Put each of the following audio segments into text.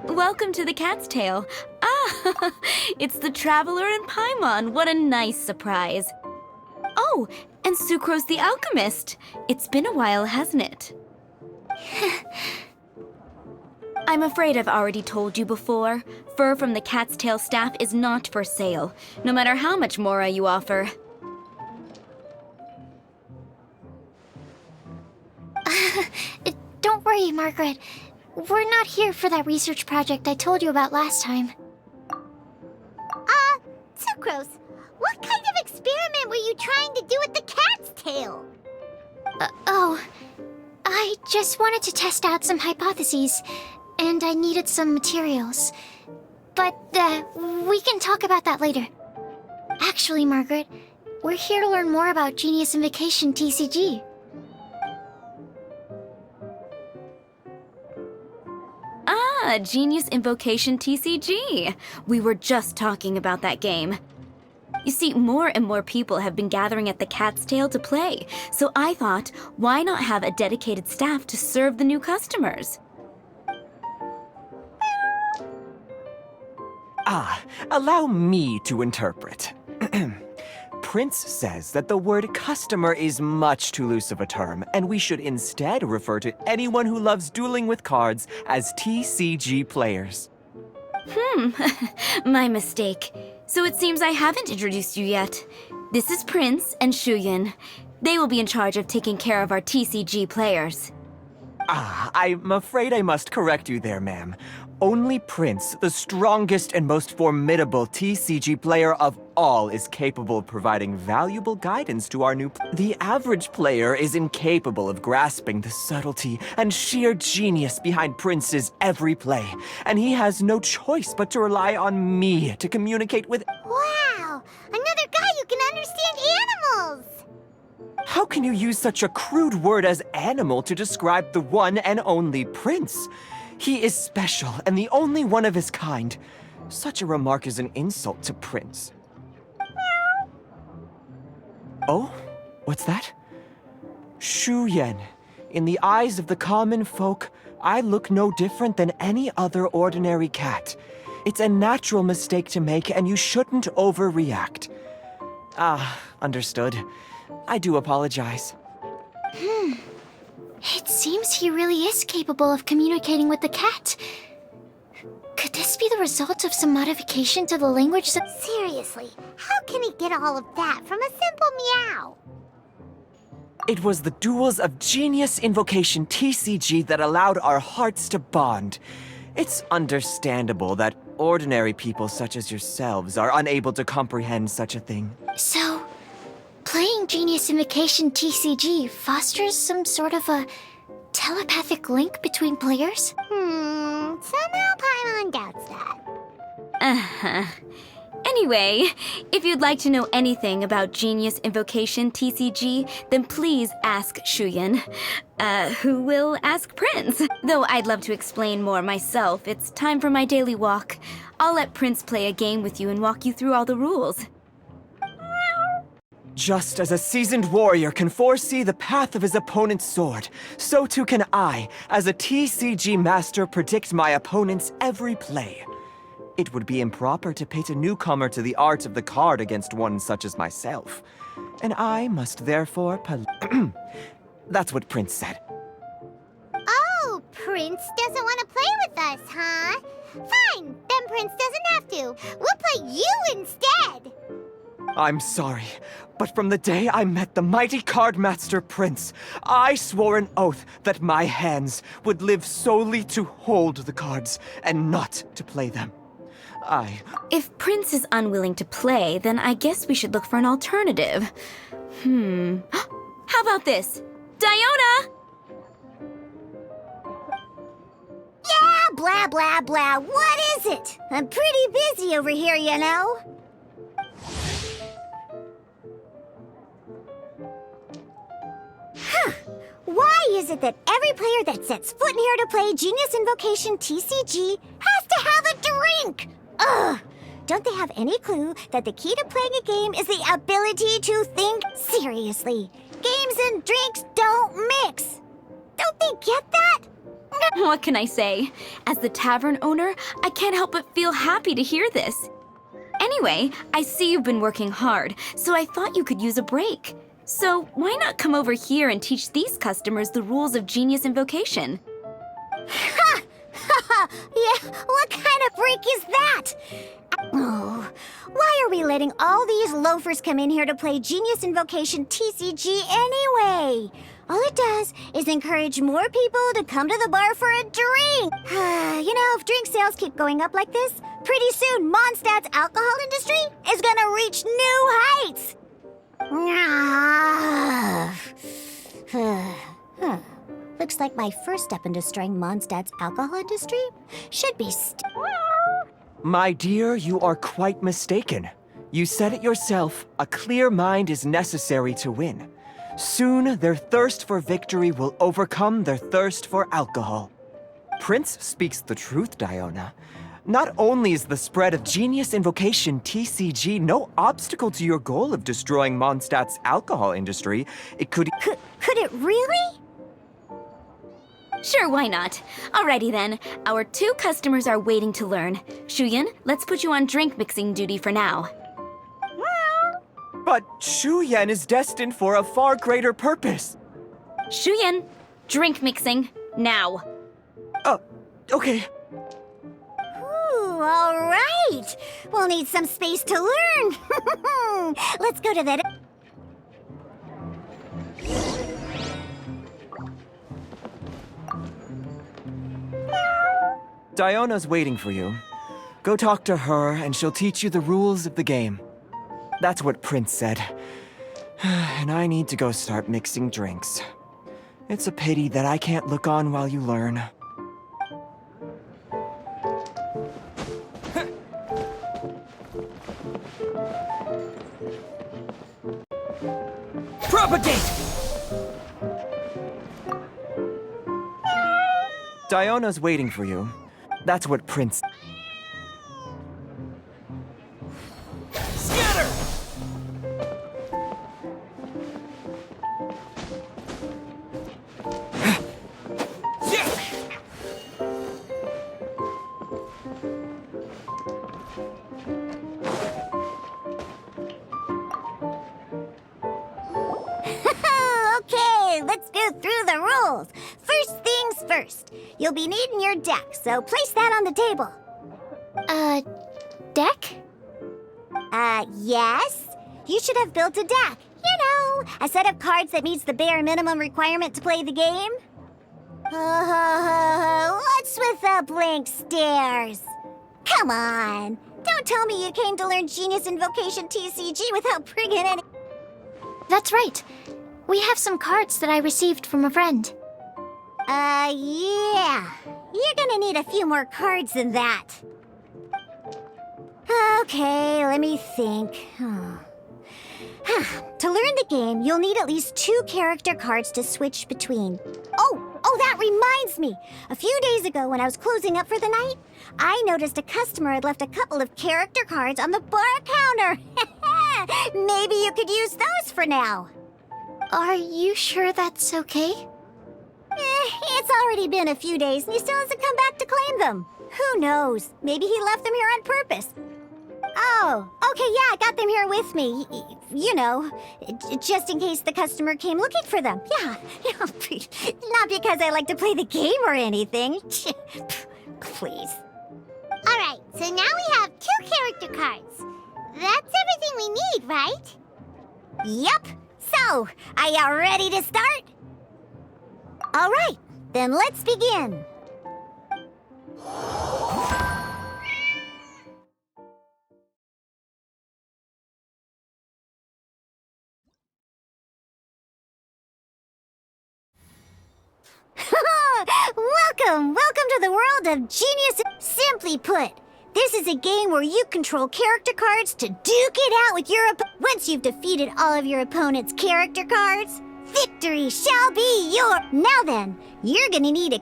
Welcome to the Cat's Tail. Ah, it's the Traveler and Paimon. What a nice surprise. Oh, and Sucrose the Alchemist. It's been a while, hasn't it? I'm afraid I've already told you before. Fur from the Cat's Tail staff is not for sale, no matter how much Mora you offer. Don't worry, Margaret. We're not here for that research project I told you about last time. Sucrose, what kind of experiment were you trying to do with the cat's tail? I just wanted to test out some hypotheses, and I needed some materials. But, we can talk about that later. Actually, Margaret, we're here to learn more about Genius Invocation TCG. Ah, Genius Invocation TCG. We were just talking about that game. You see, more and more people have been gathering at the Cat's Tail to play, so I thought, why not have a dedicated staff to serve the new customers? Allow me to interpret. Prince says that the word customer is much too loose of a term, and we should instead refer to anyone who loves dueling with cards as TCG players. My mistake. So it seems I haven't introduced you yet. This is Prince and Shuyan. They will be in charge of taking care of our TCG players. I'm afraid I must correct you there, ma'am. Only Prince, the strongest and most formidable TCG player of all, is capable of providing valuable guidance to our new The average player is incapable of grasping the subtlety and sheer genius behind Prince's every play, and he has no choice but to rely on me to communicate with— Wow! Another guy who can understand animals! How can you use such a crude word as animal to describe the one and only Prince? He is special and the only one of his kind. Such a remark is an insult to Prince. Oh? What's that? Shuyan. In the eyes of the common folk, I look no different than any other ordinary cat. It's a natural mistake to make, and you shouldn't overreact. Understood. I do apologize. It seems he really is capable of communicating with the cat. Could this be the result of some modification to the language that— Seriously, how can he get all of that from a simple meow? It was the duels of Genius Invocation TCG that allowed our hearts to bond. It's understandable that ordinary people such as yourselves are unable to comprehend such a thing. So, playing Genius Invocation TCG fosters some sort of a telepathic link between players? Somehow Paimon doubts that. Anyway, if you'd like to know anything about Genius Invocation TCG, then please ask Shuyan, who will ask Prince. Though I'd love to explain more myself, it's time for my daily walk. I'll let Prince play a game with you and walk you through all the rules. Just as a seasoned warrior can foresee the path of his opponent's sword, so too can I, as a TCG master, predict my opponent's every play. It would be improper to pit a newcomer to the art of the card against one such as myself. And I must therefore That's what Prince said. Oh, Prince doesn't want to play with us, huh? Fine, then Prince doesn't have to. We'll play you instead. I'm sorry, but from the day I met the mighty card master Prince, I swore an oath that my hands would live solely to hold the cards and not to play them. If Prince is unwilling to play, then I guess we should look for an alternative. How about this? Diona! Yeah, blah, blah, blah. What is it? I'm pretty busy over here, you know. Why is it that every player that sets foot in here to play Genius Invocation TCG has to have a drink? Ugh! Don't they have any clue that the key to playing a game is the ability to think? Seriously, games and drinks don't mix. Don't they get that? What can I say? As the tavern owner, I can't help but feel happy to hear this. Anyway, I see you've been working hard, so I thought you could use a break. So why not come over here and teach these customers the rules of Genius Invocation? Ha! Yeah, what kind of break is that? Oh, why are we letting all these loafers come in here to play Genius Invocation TCG anyway? All it does is encourage more people to come to the bar for a drink. If drink sales keep going up like this, pretty soon Mondstadt's alcohol industry is gonna reach new heights. Looks like my first step in destroying Mondstadt's alcohol industry should be My dear, you are quite mistaken. You said it yourself, a clear mind is necessary to win. Soon, their thirst for victory will overcome their thirst for alcohol. Prince speaks the truth, Diona. Not only is the spread of Genius Invocation TCG no obstacle to your goal of destroying Mondstadt's alcohol industry, it could... Could it really? Sure, why not? Alrighty then, our 2 customers are waiting to learn. Shuyan, let's put you on drink mixing duty for now. But Shuyan is destined for a far greater purpose. Shuyan, drink mixing, now. Okay. Ooh, all right. We'll need some space to learn. Let's go to that. Diona's waiting for you. Go talk to her, and she'll teach you the rules of the game. That's what Prince said. And I need to go start mixing drinks. It's a pity that I can't look on while you learn. Propagate! Diona's waiting for you. That's what Prince... Scatter! Okay, let's go through the rules. First things first. You'll be needing your deck, so place that on the table. Deck? Yes? You should have built a deck. You know, a set of cards that meets the bare minimum requirement to play the game. What's with the blank stares? Come on. Don't tell me you came to learn Genius Invocation TCG without bringing any... That's right. We have some cards that I received from a friend. Yeah. You're gonna need a few more cards than that. Okay, let me think. To learn the game, you'll need at least 2 character cards to switch between. Oh, that reminds me. A few days ago, when I was closing up for the night, I noticed a customer had left a couple of character cards on the bar counter. Maybe you could use those for now. Are you sure that's okay? It's already been a few days and he still hasn't come back to claim them. Who knows? Maybe he left them here on purpose. Oh, okay, yeah, I got them here with me. You know, just in case the customer came looking for them. Yeah, not because I like to play the game or anything. Please. All right, so now we have 2 character cards. That's everything we need, right? Yep. So, are you ready to start? All right, then let's begin. Welcome to the world of Genius. Simply put, this is a game where you control character cards to duke it out with your Once you've defeated all of your opponent's character cards, victory shall be yours. Now then, you're gonna need a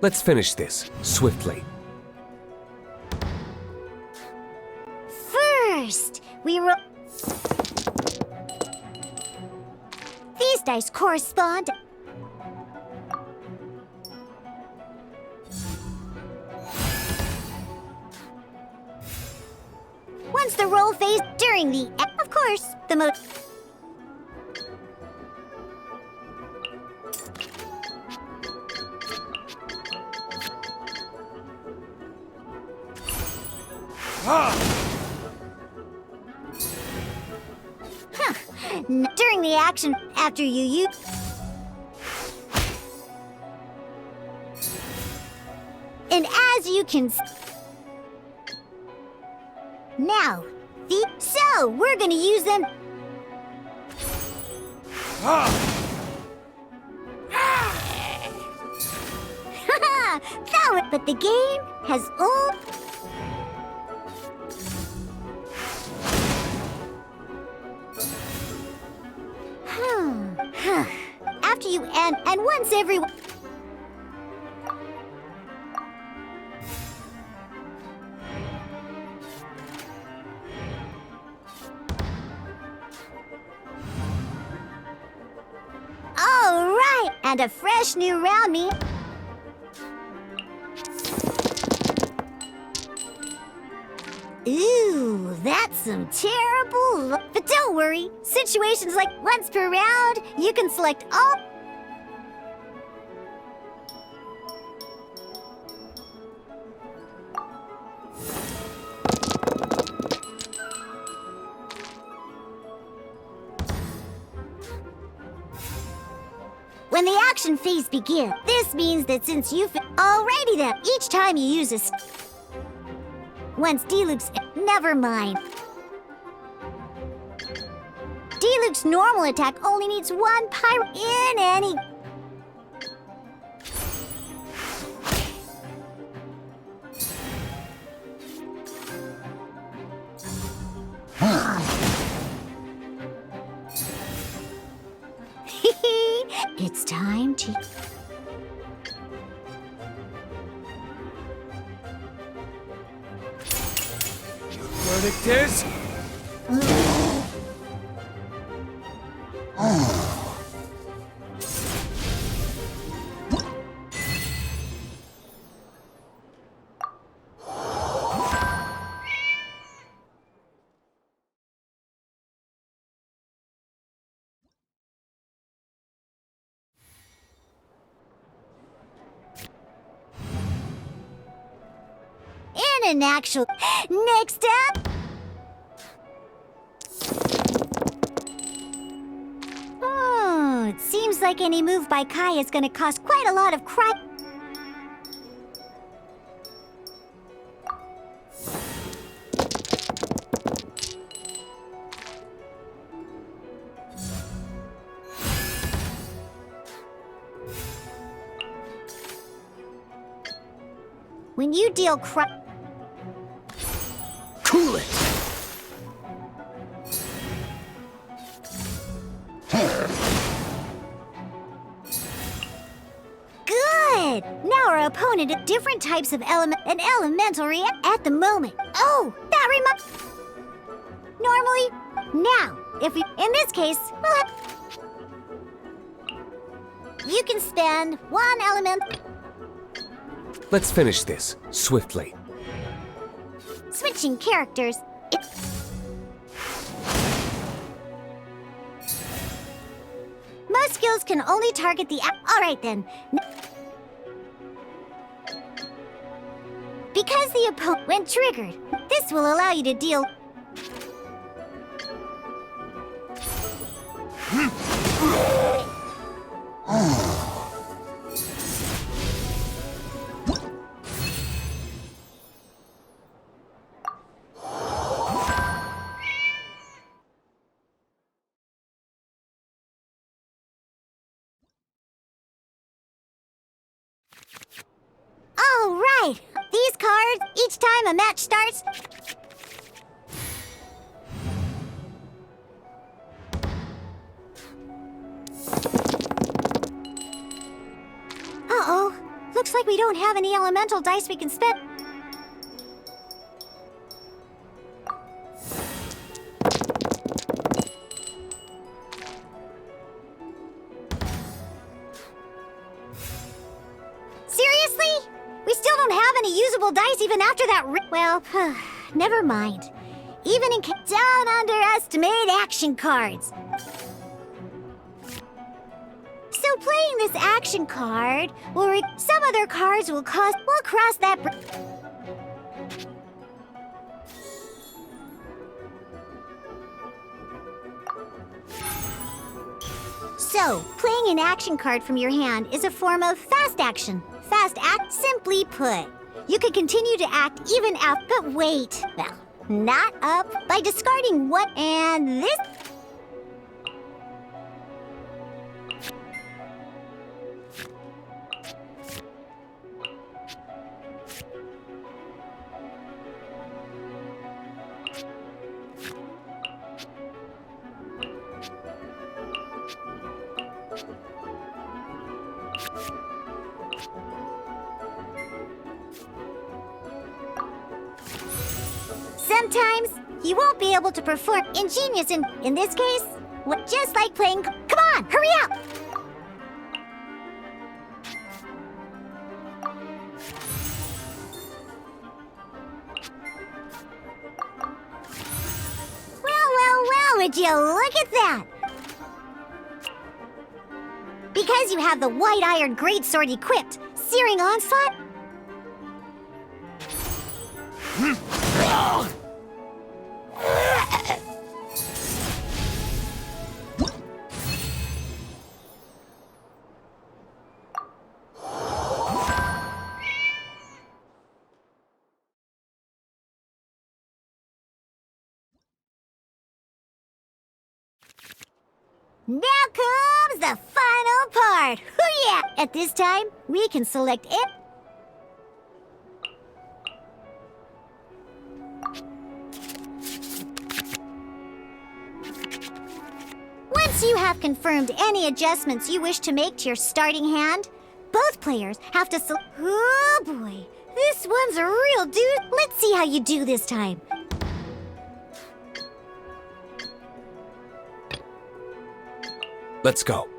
Let's finish this, swiftly. First, we roll. These dice correspond. Once the roll phase during the, of course, the most. During the action after you use. And as you can. Now, so we're gonna use them. But the game has all. After you end, and once everyone. All right, and a fresh new round me. Ooh, that's some terrible. But don't worry, situations like once per round, you can select all. When the action phase begins, this means that since you've. Alrighty then, each time you use a. Once D-Luke's. Never mind. D-Luke's normal attack only needs one pyro in any. It's time to. Verdict is... In an actual. Next up. It seems like any move by Kai is gonna cost quite a lot of cry. When you deal Cool it! Good! Now our opponent at different types of elemental react at the moment. Oh, that reminds. Normally, now, if we, in this case, you can spend one element. Let's finish this, swiftly. Switching characters. Most skills can only target the. Alright then. Because the opponent when triggered, this will allow you to deal. All right, these cards, each time a match starts. Uh-oh, looks like we don't have any elemental dice we can spend. rollable dice even after that well, never mind. Even in don't underestimate action cards. So playing this action card will some other cards will cost. We'll cross that So, playing an action card from your hand is a form of fast action. Fast act, simply put. You can continue to act even after, but wait. Well, not up by discarding what and this. Sometimes you won't be able to perform ingenious in this case. What just like playing. Come on, hurry up! Well, would you look at that? Because you have the white iron greatsword equipped, searing onslaught. Now comes the final part! Hoo-yeah! At this time, we can select it. Once you have confirmed any adjustments you wish to make to your starting hand, both players have to select. Oh boy, this one's a real dude. Let's see how you do this time. Let's go.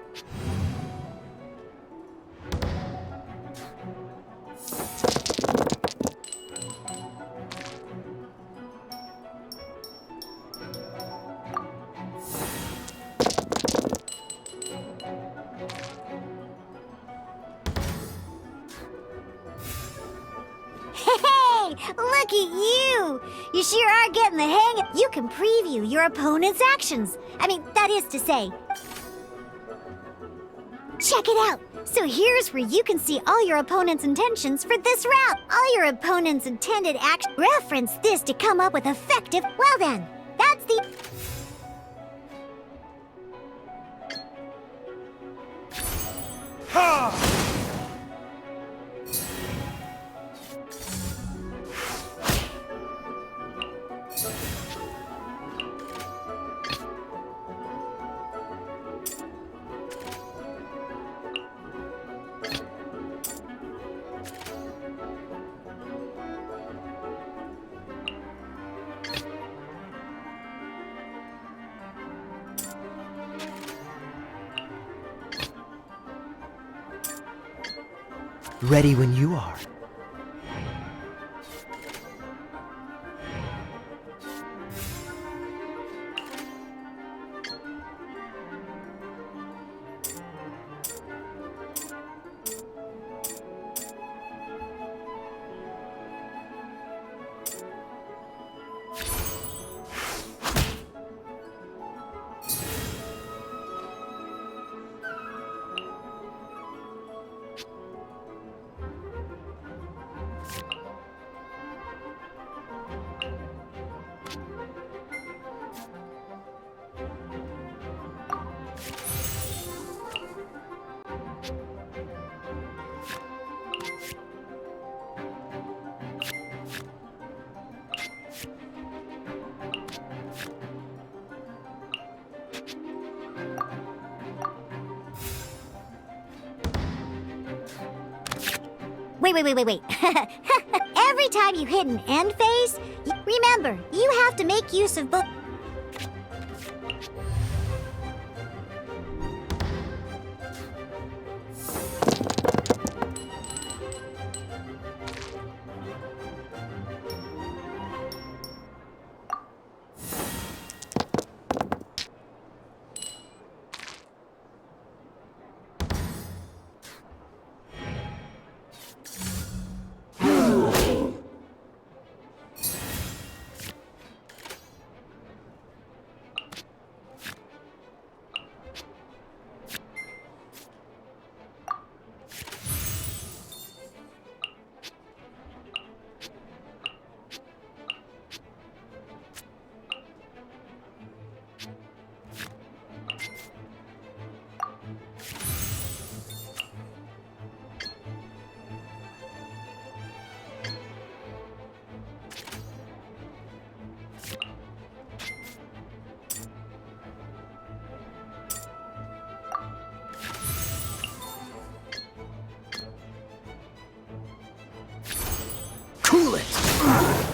Hey, look at you! You sure are getting the hang of. You can preview your opponent's actions. I mean, that is to say. Check it out! So here's where you can see all your opponent's intentions for this round. All your opponent's intended action. Reference this to come up with effective. Well then, that's the. Ready when you are. Wait. Every time you hit an end phase, remember, you have to make use of both. Feel it!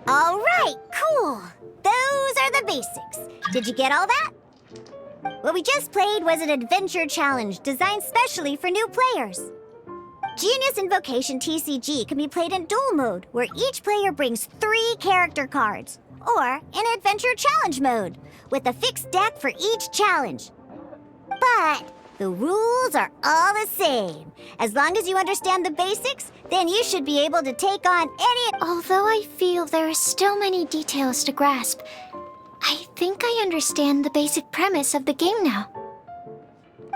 All right, cool. Those are the basics. Did you get all that? What we just played was an adventure challenge designed specially for new players. Genius Invocation TCG can be played in duel mode, where each player brings 3 character cards, or in adventure challenge mode, with a fixed deck for each challenge. But the rules are all the same. As long as you understand the basics, then you should be able to take on any... Although I feel there are still many details to grasp, I think I understand the basic premise of the game now.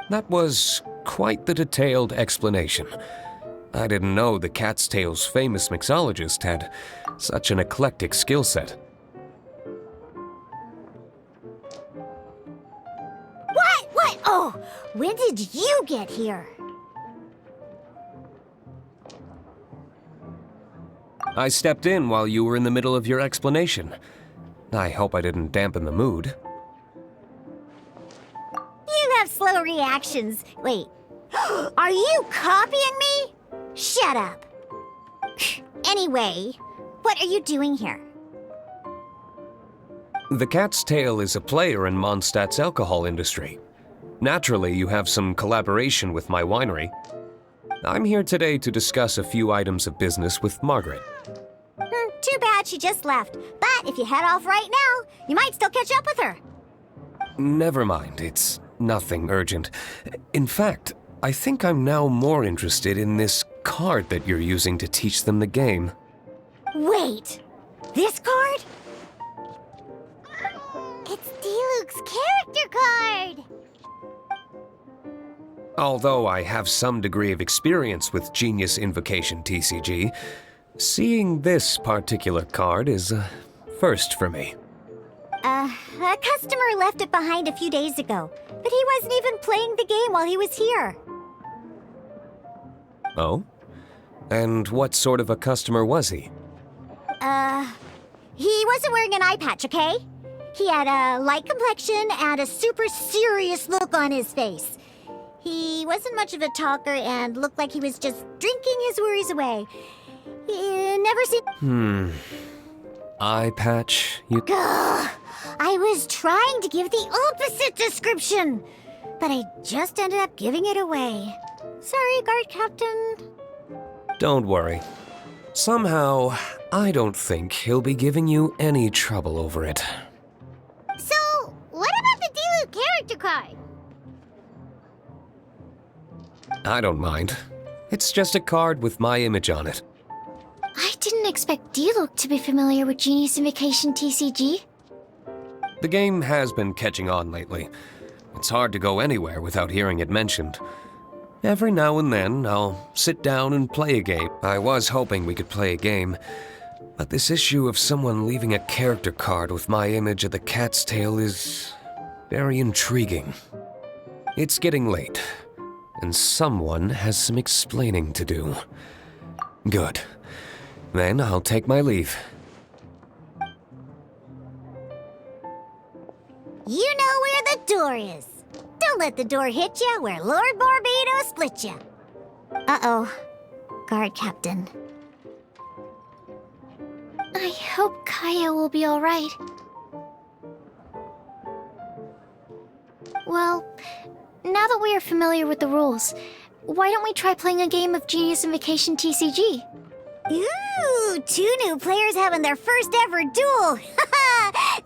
That was quite the detailed explanation. I didn't know the Cat's Tail's famous mixologist had such an eclectic skill set. What? Oh, when did you get here? I stepped in while you were in the middle of your explanation. I hope I didn't dampen the mood. You have slow reactions. Wait, are you copying me? Shut up. Anyway, what are you doing here? The Cat's Tail is a player in Mondstadt's alcohol industry. Naturally, you have some collaboration with my winery. I'm here today to discuss a few items of business with Margaret. Too bad she just left. But if you head off right now, you might still catch up with her. Never mind, it's nothing urgent. In fact, I think I'm now more interested in this card that you're using to teach them the game. Wait, this card? It's Diluc's character card! Although I have some degree of experience with Genius Invocation TCG, seeing this particular card is a first for me. A customer left it behind a few days ago, but he wasn't even playing the game while he was here. Oh? And what sort of a customer was he? He wasn't wearing an eye patch, okay? He had a light complexion and a super serious look on his face. He wasn't much of a talker and looked like he was just drinking his worries away. He never seemed... Eye patch? You... Ugh, I was trying to give the opposite description, but I just ended up giving it away. Sorry, guard captain. Don't worry. Somehow, I don't think he'll be giving you any trouble over it. So, what about the Diluc character card? I don't mind. It's just a card with my image on it. I didn't expect Diluc to be familiar with Genius Invocation TCG. The game has been catching on lately. It's hard to go anywhere without hearing it mentioned. Every now and then, I'll sit down and play a game. I was hoping we could play a game, but this issue of someone leaving a character card with my image of the Cat's Tail is very intriguing. It's getting late, and someone has some explaining to do. Good. Then I'll take my leave. You know where the door is. Don't let the door hit you where Lord Barbados split you. Uh-oh. Guard captain. I hope Kaya will be alright. Well, now that we are familiar with the rules, why don't we try playing a game of Genius Invocation TCG? Ooh, 2 new players having their first ever duel.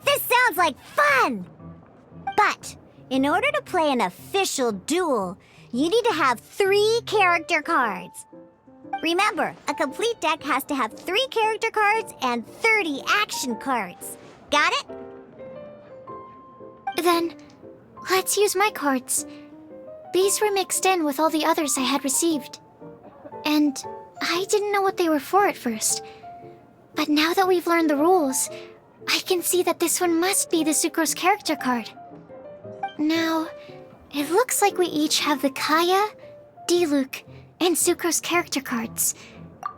This sounds like fun. But in order to play an official duel, you need to have 3 character cards. Remember, a complete deck has to have 3 character cards and 30 action cards. Got it? Then, let's use my cards. These were mixed in with all the others I had received. And I didn't know what they were for at first. But now that we've learned the rules, I can see that this one must be the Sucrose character card. Now, it looks like we each have the Kaya, Diluc, and Sucrose character cards.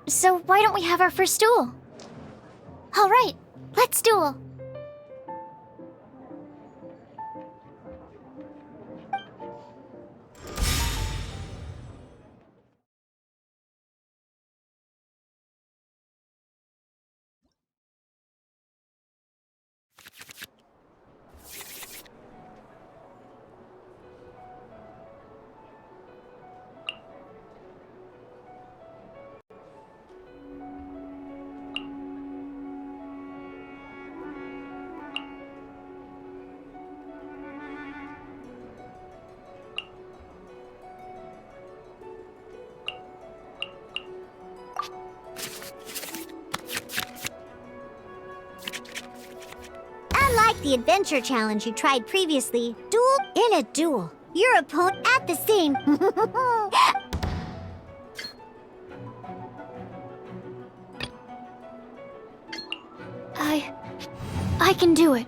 So why don't we have our first duel? All right, let's duel. Unlike the adventure challenge you tried previously, duel in a duel. Your opponent at the same. I can do it.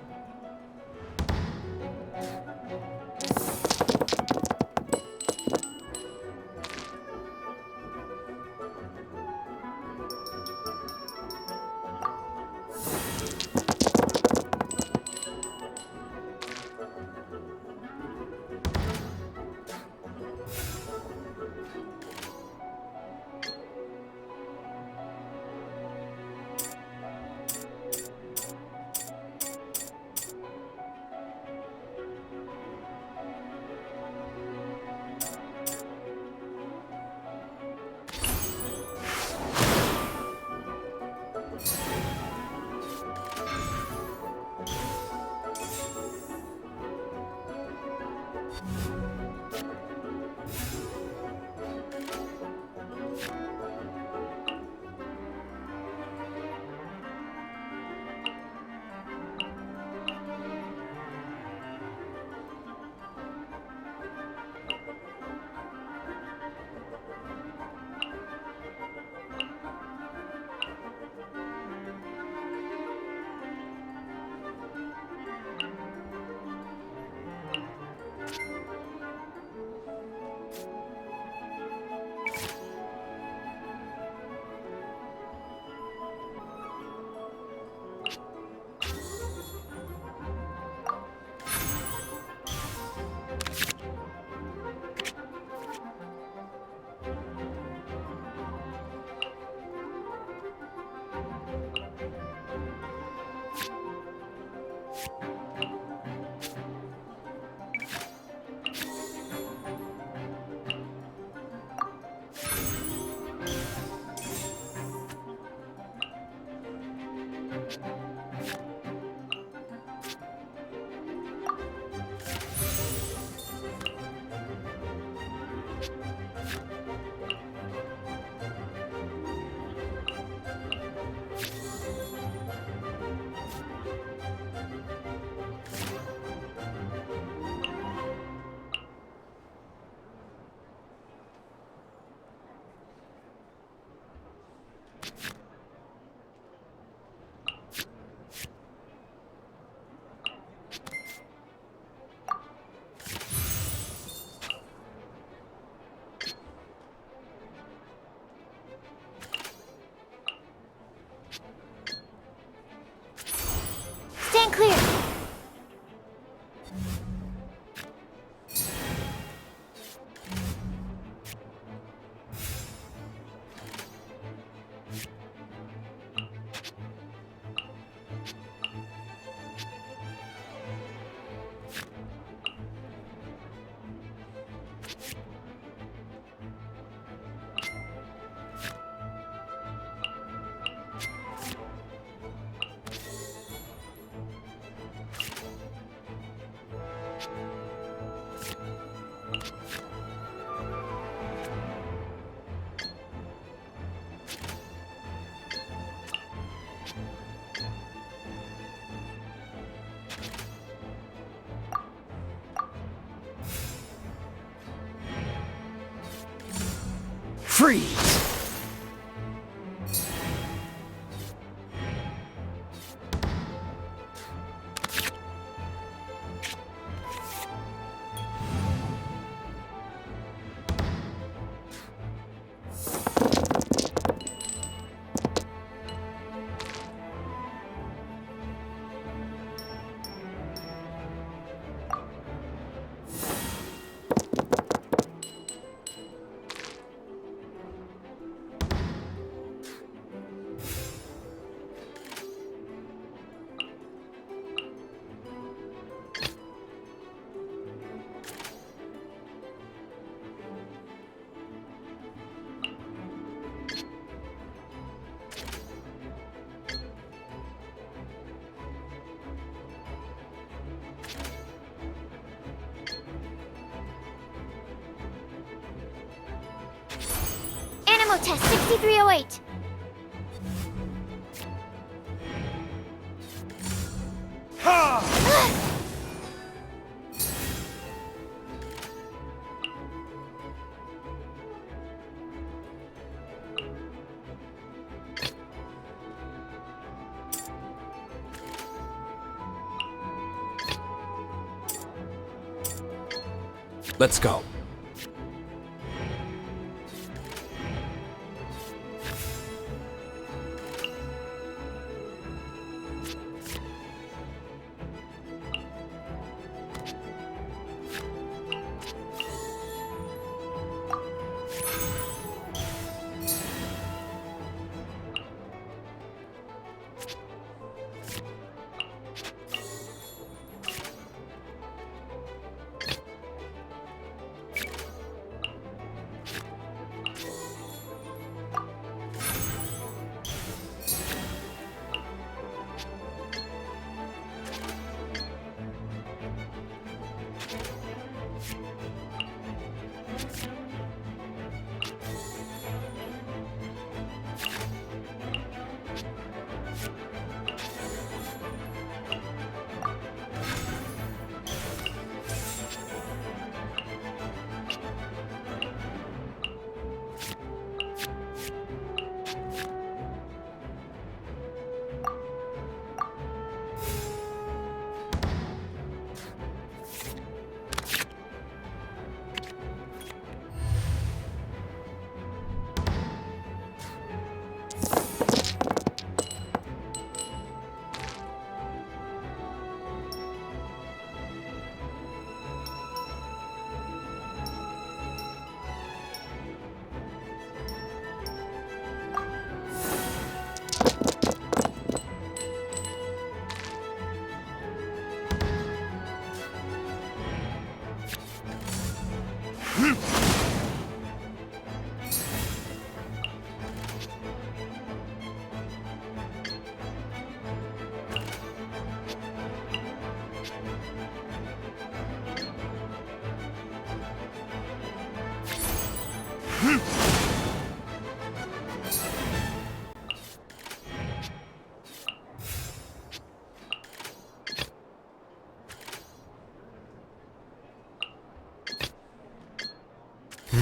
Freeze! Animal test 6308. Let's go.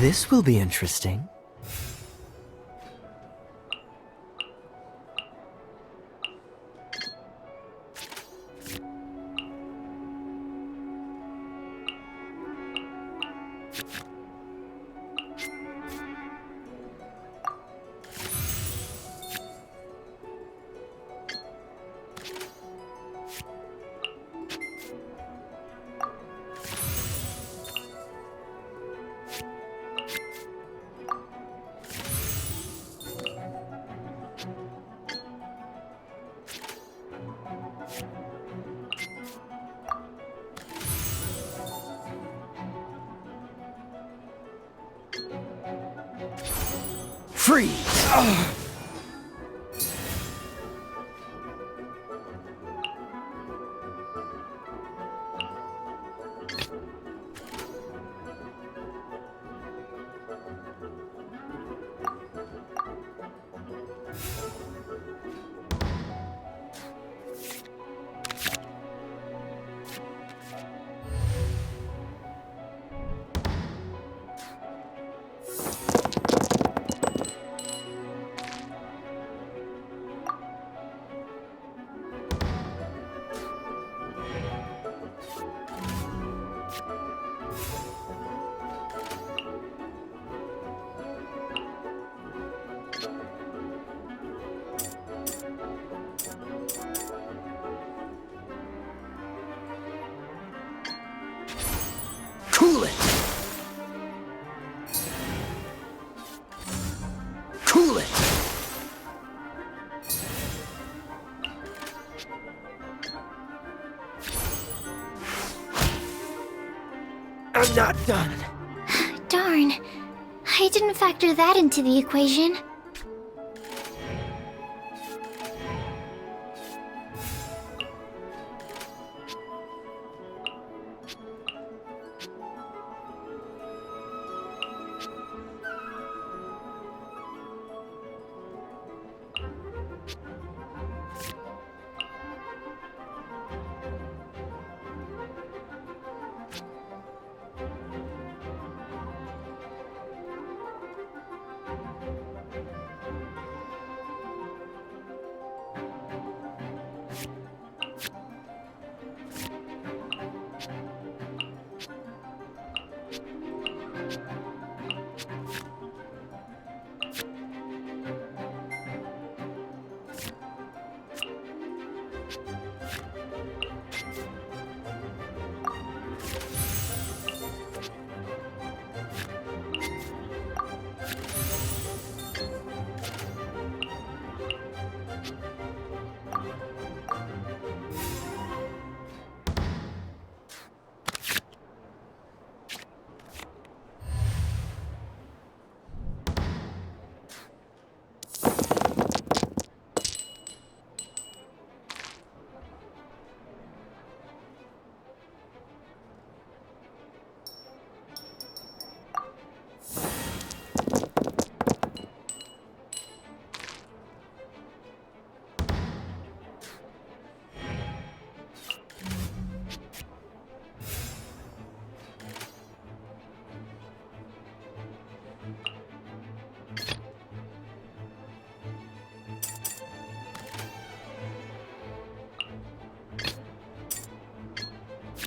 This will be interesting. Freeze! Cool it! Cool it! I'm not done. Darn. I didn't factor that into the equation.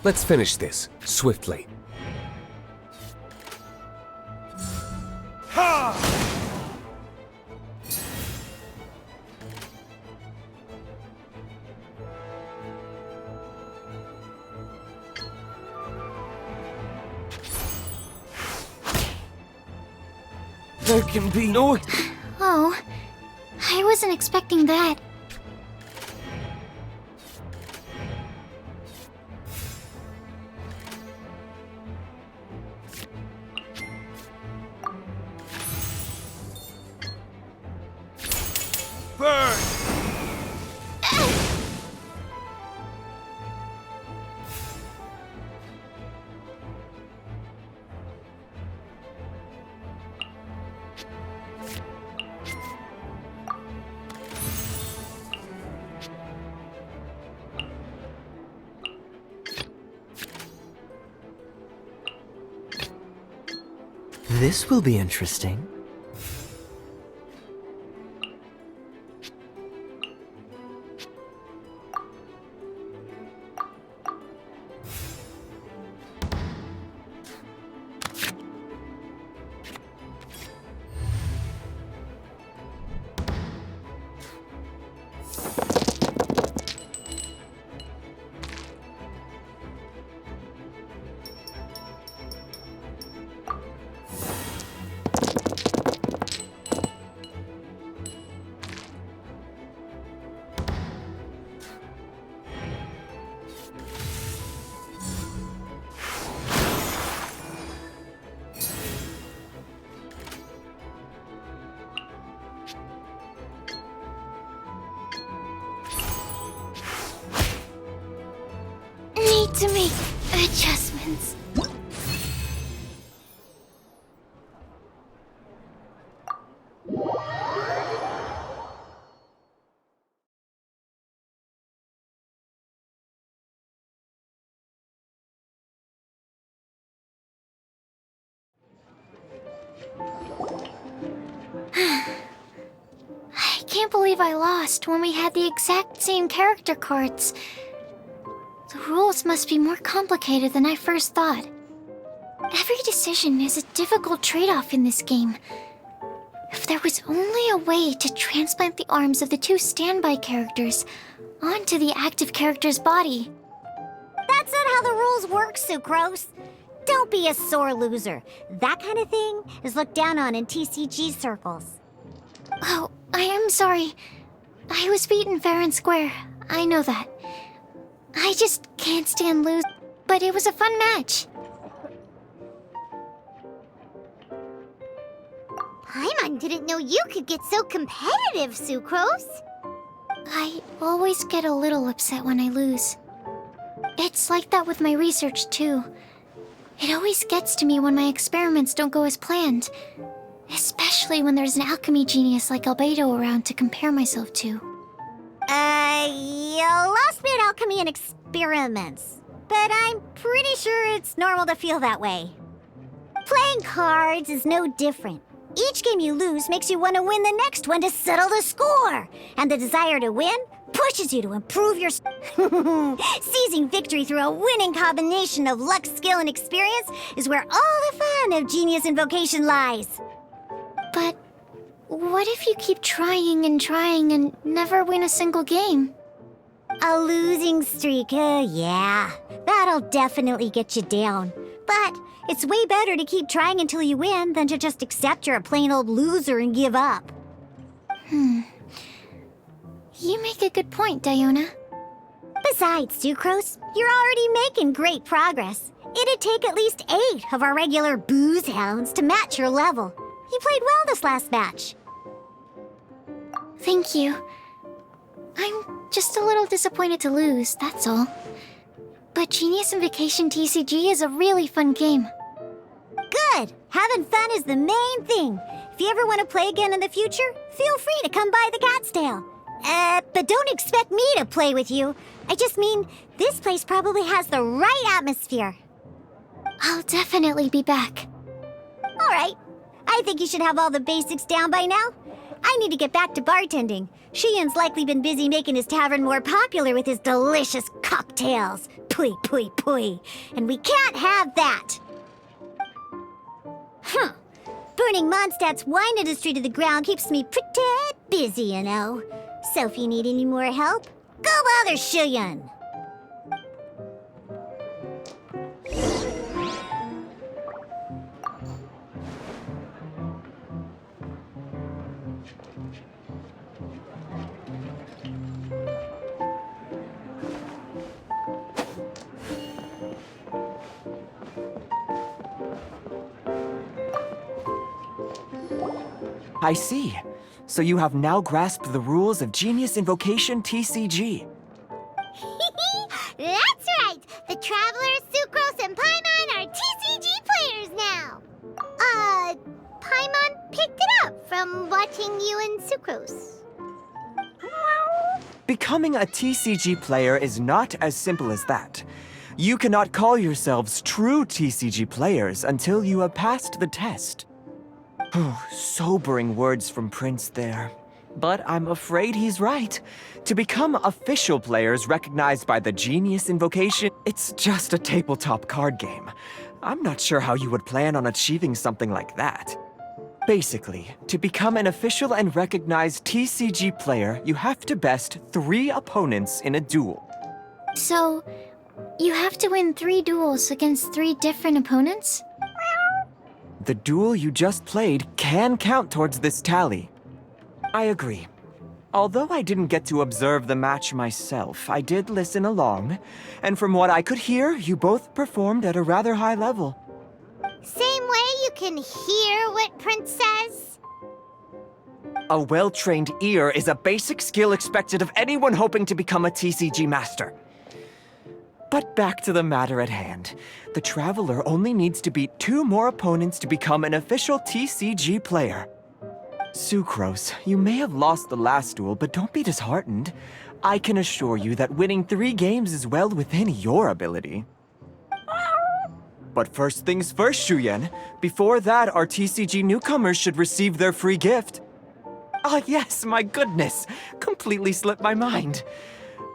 Let's finish this, swiftly. There can be no... Oh, I wasn't expecting that. Burn! This will be interesting. Need to make adjustments. I can't believe I lost when we had the exact same character cards. The rules must be more complicated than I first thought. Every decision is a difficult trade-off in this game. If there was only a way to transplant the arms of the two standby characters onto the active character's body. That's not how the rules work, Sucrose. Don't be a sore loser. That kind of thing is looked down on in TCG circles. Oh, I am sorry. I was beaten fair and square. I know that. I just can't stand lose. But it was a fun match. Paimon didn't know you could get so competitive, Sucrose. I always get a little upset when I lose. It's like that with my research, too. It always gets to me when my experiments don't go as planned. Especially when there's an alchemy genius like Albedo around to compare myself to. You lost me at alchemy and experiments. But I'm pretty sure it's normal to feel that way. Playing cards is no different. Each game you lose makes you want to win the next one to settle the score. And the desire to win pushes you to improve your... Seizing victory through a winning combination of luck, skill, and experience is where all the fun of Genius Invocation lies. But what if you keep trying and never win a single game? A losing streak, yeah. That'll definitely get you down. But it's way better to keep trying until you win than to just accept you're a plain old loser and give up. You make a good point, Diona. Besides, Sucrose, you're already making great progress. It'd take at least 8 of our regular booze hounds to match your level. You played well this last match. Thank you. I'm just a little disappointed to lose, that's all. But Genius Invocation TCG is a really fun game. Good! Having fun is the main thing. If you ever want to play again in the future, feel free to come by the Cat's Tail. But don't expect me to play with you. I just mean, this place probably has the right atmosphere. I'll definitely be back. All right. I think you should have all the basics down by now. I need to get back to bartending. Shiyan's likely been busy making his tavern more popular with his delicious cocktails. Pui, pui, pui. And we can't have that. Burning Mondstadt's wine industry to the ground keeps me pretty busy, you know. So if you need any more help, go bother Shiyan. I see. So you have now grasped the rules of Genius Invocation TCG. That's right! The Travelers, Sucrose, and Paimon are TCG players now! Paimon picked it up from watching you and Sucrose. Becoming a TCG player is not as simple as that. You cannot call yourselves true TCG players until you have passed the test. Sobering words from Prince there. But I'm afraid he's right. To become official players recognized by the Genius Invocation, it's just a tabletop card game. I'm not sure how you would plan on achieving something like that. Basically, to become an official and recognized TCG player, you have to best 3 opponents in a duel. So, you have to win 3 duels against 3 different opponents? The duel you just played can count towards this tally. I agree. Although I didn't get to observe the match myself, I did listen along, and from what I could hear, you both performed at a rather high level. Same way you can hear what Prince says? A well-trained ear is a basic skill expected of anyone hoping to become a TCG master. But back to the matter at hand. The Traveler only needs to beat 2 more opponents to become an official TCG player. Sucrose, you may have lost the last duel, but don't be disheartened. I can assure you that winning 3 games is well within your ability. But first things first, Shuyen. Before that, our TCG newcomers should receive their free gift. Ah, yes, my goodness. Completely slipped my mind.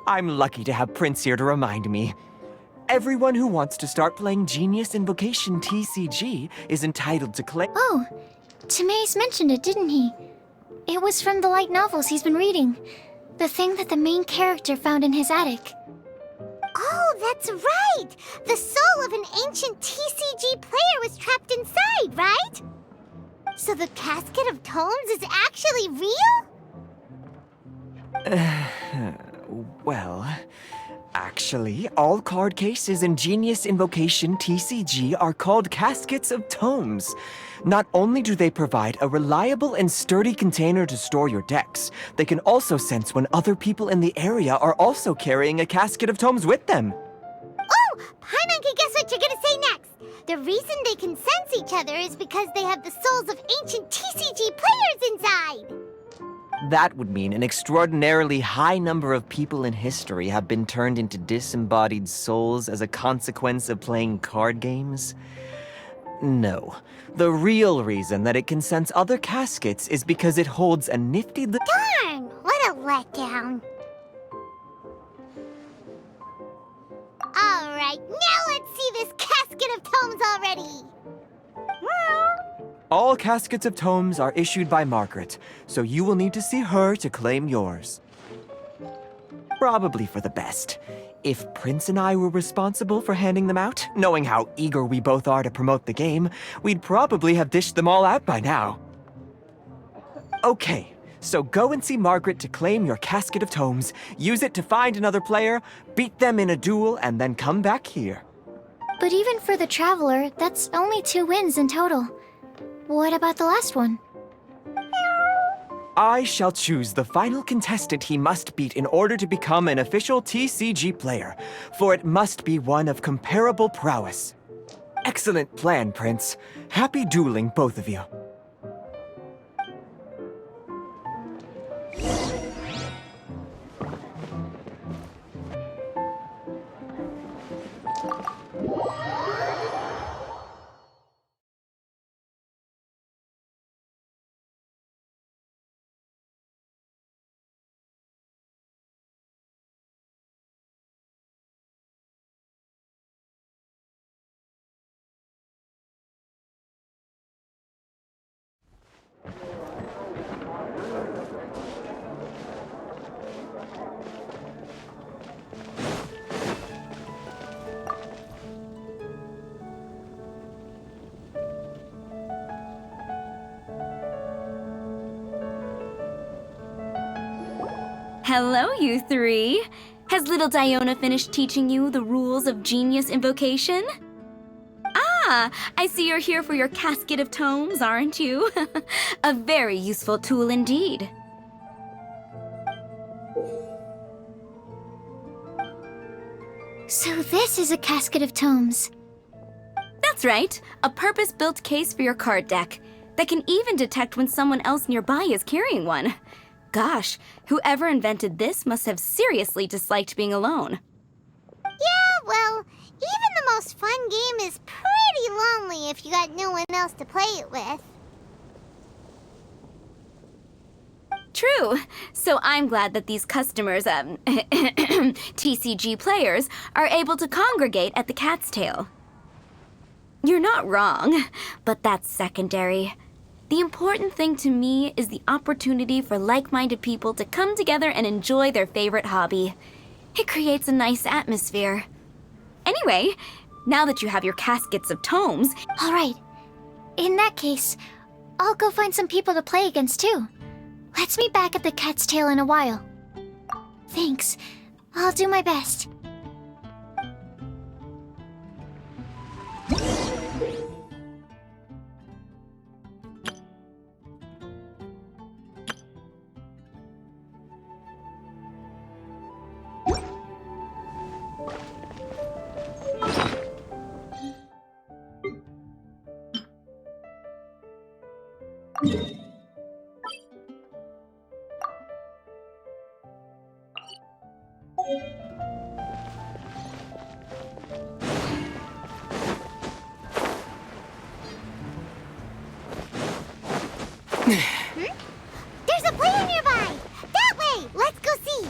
I'm lucky to have Prince here to remind me. Everyone who wants to start playing Genius Invocation TCG is entitled to claim. Oh, Timaeus mentioned it, didn't he? It was from the light novels he's been reading. The thing that the main character found in his attic. Oh, that's right! The soul of an ancient TCG player was trapped inside, right? So the Casket of Tomes is actually real? Well, actually, all card cases in Genius Invocation TCG are called Caskets of Tomes. Not only do they provide a reliable and sturdy container to store your decks, they can also sense when other people in the area are also carrying a Casket of Tomes with them. Oh! Paimon can guess what you're gonna say next! The reason they can sense each other is because they have the souls of ancient TCG players inside! That would mean an extraordinarily high number of people in history have been turned into disembodied souls as a consequence of playing card games. No. The real reason that it can sense other caskets is because it holds a nifty Darn! What a letdown! Alright, now let's see this Casket of Tomes already! All Caskets of Tomes are issued by Margaret, so you will need to see her to claim yours. Probably for the best. If Prince and I were responsible for handing them out, knowing how eager we both are to promote the game, we'd probably have dished them all out by now. Okay, so go and see Margaret to claim your Casket of Tomes, use it to find another player, beat them in a duel, and then come back here. But even for the Traveler, that's only 2 wins in total. What about the last one? I shall choose the final contestant he must beat in order to become an official TCG player, for it must be one of comparable prowess. Excellent plan, Prince. Happy dueling, both of you. Hello, you three. Has little Diona finished teaching you the rules of Genius Invocation? Ah, I see you're here for your Casket of Tomes, aren't you? A very useful tool indeed. So this is a Casket of Tomes. That's right, a purpose-built case for your card deck that can even detect when someone else nearby is carrying one. Gosh, whoever invented this must have seriously disliked being alone. Yeah, well, even the most fun game is pretty lonely if you got no one else to play it with. True. So I'm glad that these customers, TCG players, are able to congregate at the Cat's Tail. You're not wrong, but that's secondary. The important thing to me is the opportunity for like-minded people to come together and enjoy their favorite hobby. It creates a nice atmosphere. Anyway, now that you have your Caskets of Tomes... All right. In that case, I'll go find some people to play against too. Let's meet back at the Cat's Tail in a while. Thanks. I'll do my best. There's a player nearby! That way! Let's go see!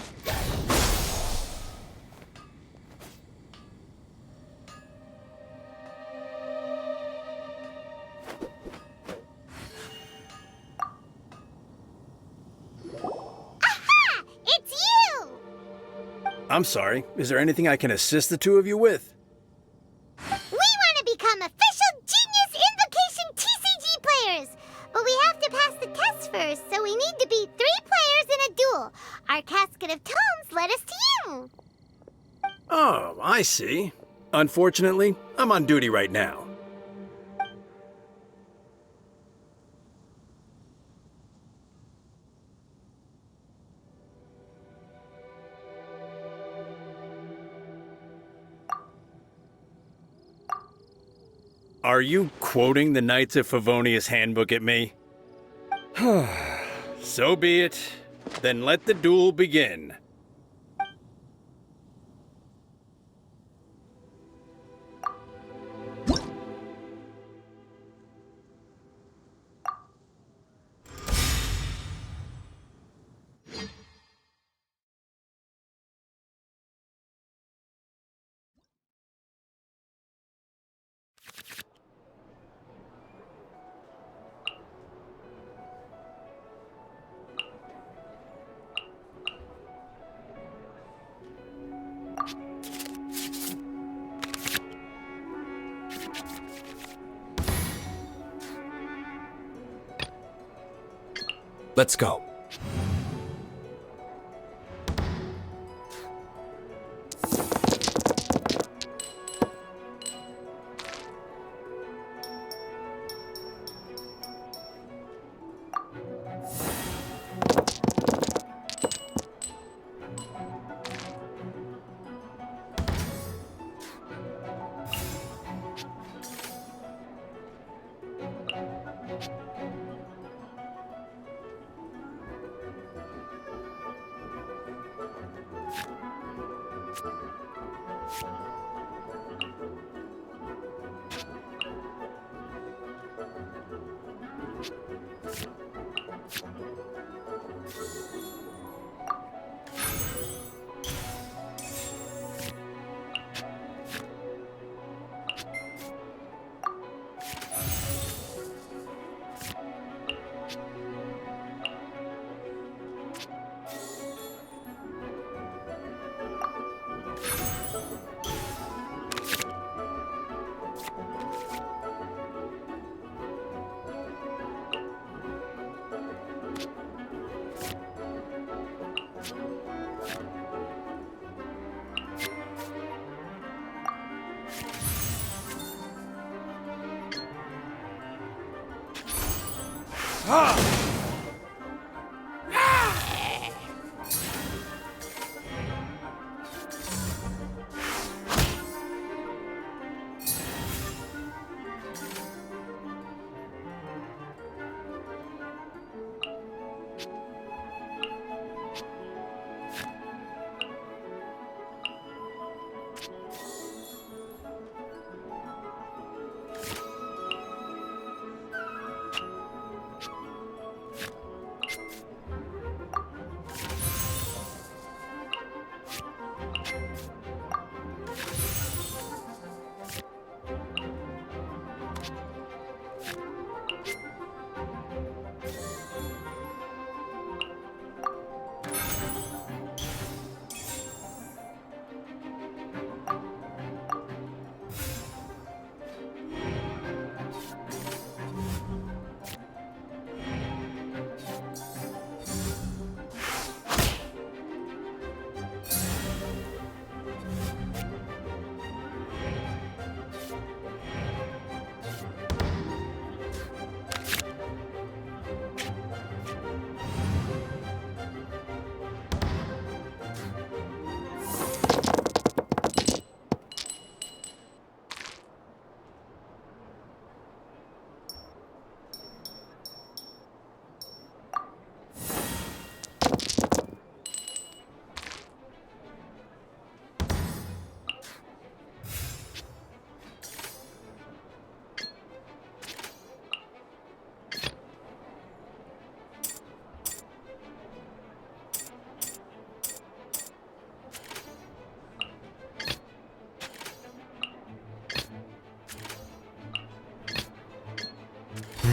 Aha! It's you! I'm sorry. Is there anything I can assist the two of you with? We want to become official Genius Invocation TCG players! But we have to pass the test first, so we need to beat 3 players in a duel. Our Casket of Tomes led us to you. Oh, I see. Unfortunately, I'm on duty right now. Are you quoting the Knights of Favonius handbook at me? So be it. Then let the duel begin. Let's go.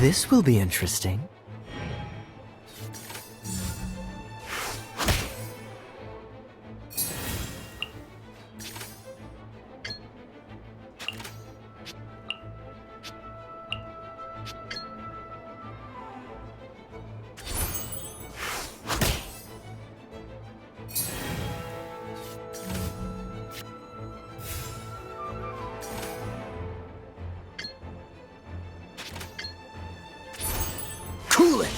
This will be interesting. Cool it!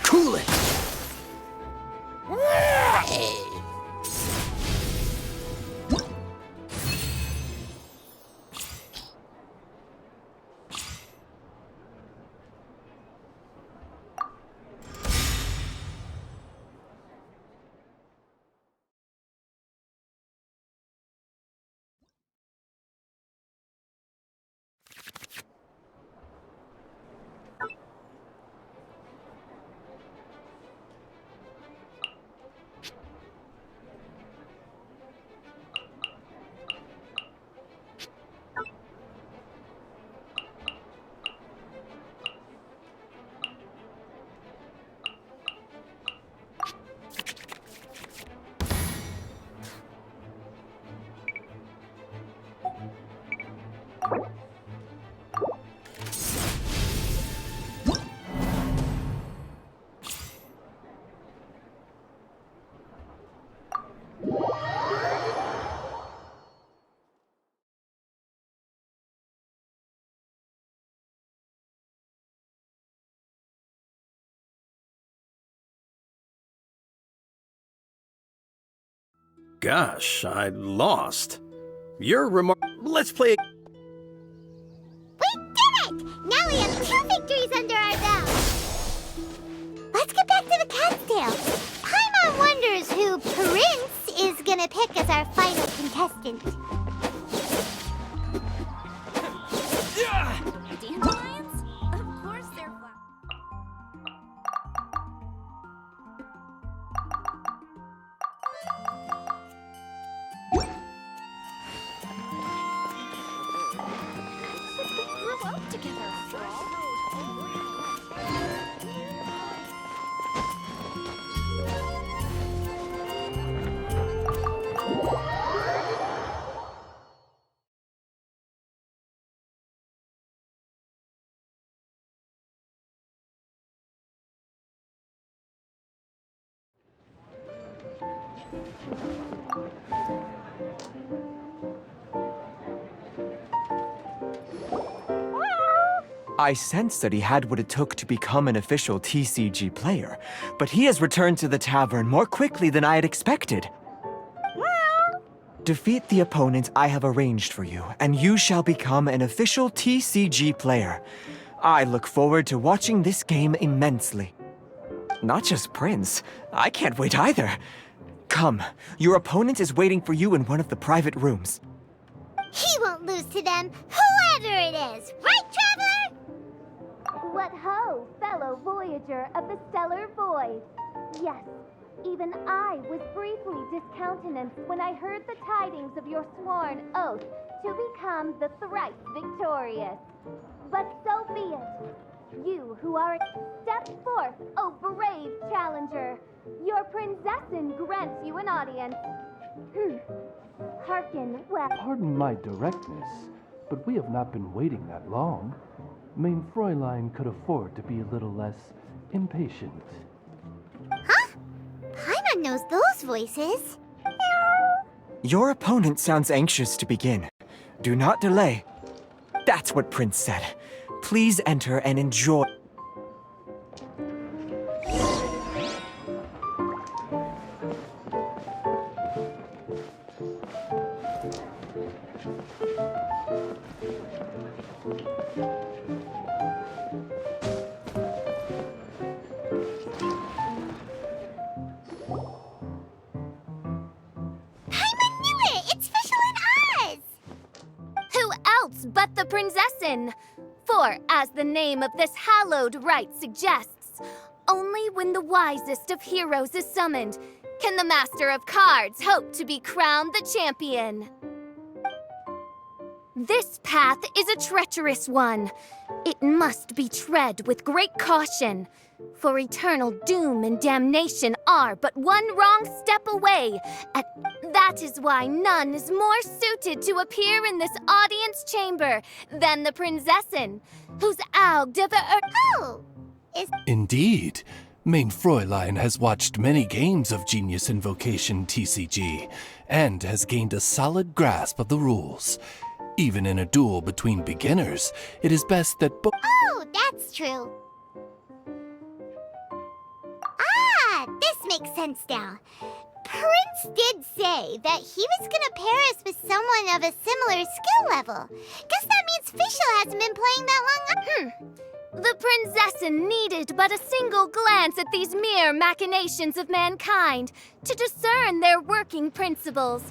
Cool it! Gosh, I lost. You're Let's play. We did it! Now we have 2 victories under our belt. Let's get back to the cat's tail. Paimon wonders who Prince is gonna pick as our final contestant. Dandelions? Of course they're grow up together after all. I sensed that he had what it took to become an official TCG player, but he has returned to the tavern more quickly than I had expected. Defeat the opponent I have arranged for you, and you shall become an official TCG player. I look forward to watching this game immensely. Not just Prince, I can't wait either. Come, your opponent is waiting for you in one of the private rooms. He won't lose to them, whoever it is. Right, Traveler? What ho, fellow voyager of the stellar void! Yes, even I was briefly discountenanced when I heard the tidings of your sworn oath to become the thrice victorious. But so be it. You who are step forth, O brave challenger. Your princessin grants you an audience. Hearken well. Pardon my directness, but we have not been waiting that long. Mein Fräulein could afford to be a little less impatient. Huh? Paimon knows those voices. Your opponent sounds anxious to begin. Do not delay. That's what Prince said. Please enter and enjoy. Paimon knew it! It's Fischl and Oz! Who else but the Prinzessin? For, as the name of this hallowed rite suggests, only when the wisest of heroes is summoned can the Master of Cards hope to be crowned the champion. This path is a treacherous one. It must be tread with great caution, for eternal doom and damnation are but one wrong step away, and that is why none is more suited to appear in this audience chamber than the Prinzessin, whose Aug de Oh! Is Indeed. Main Fräulein has watched many games of Genius Invocation TCG, and has gained a solid grasp of the rules. Even in a duel between beginners, it is best that Oh, that's true. Ah, this makes sense now. Prince did say that he was gonna pair us with someone of a similar skill level. Guess that means Fischl hasn't been playing that long. The Prinzessin needed but a single glance at these mere machinations of mankind to discern their working principles.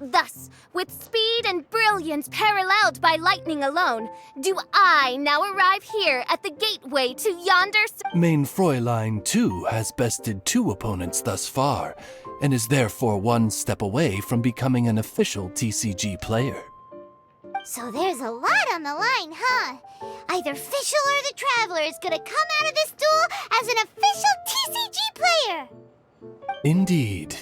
Thus, with speed and brilliance paralleled by lightning alone, do I now arrive here at the gateway to yonder... Main Fräulein, too, has bested 2 opponents thus far, and is therefore one step away from becoming an official TCG player. So there's a lot on the line, huh? Either Fischl or the Traveler is gonna come out of this duel as an official TCG player! Indeed.